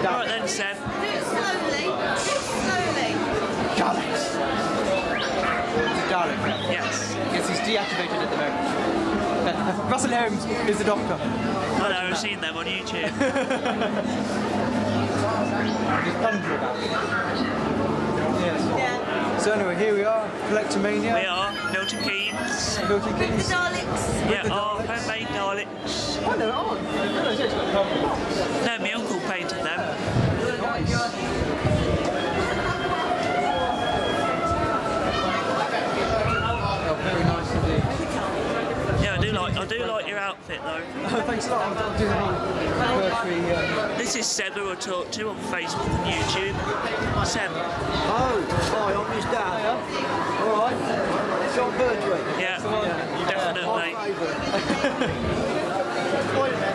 Right then, Seb. Do it slowly. Daleks. Dalek. Yes. Yes, he's deactivated at the moment. Russell Holmes is the doctor. I know, I've seen them on YouTube. Just thunder about it. Yes. Yeah. So anyway, here we are, Collectormania. We are Milton Keynes. Milton With Keynes. the Daleks. Yeah, our homemade Daleks. Oh, no, oh. No, my uncle painted them. Nice. Oh, very nice indeed. Yeah, I do like your outfit though. Oh, thanks a lot. I'll do the whole anniversary. This is Seb who I talk to on Facebook and YouTube. Seb. Oh, hi, I'm his dad. All right. John Birdway. Yeah, definitely.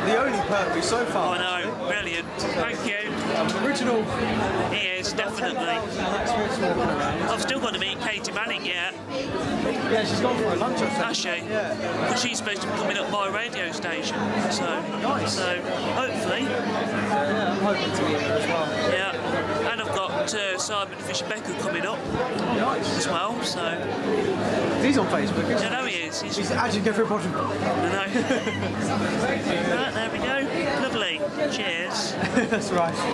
The only Pertwee so far. I know, brilliant. Thank you. Original. He is, definitely. I've still got to meet Katie Manning yet. Yeah, she's gone for a lunch or something. Has she? Yeah. But she's supposed to be coming up my radio station. So, Nice. So hopefully. Yeah, I'm hoping to be here as well. Yeah. And I've got Simon Fisher-Becker coming up Nice. as well. So, He's on Facebook, isn't he? I know he is. He's actually go for a bottom. I know. Right, there we go. Lovely. Cheers. That's right.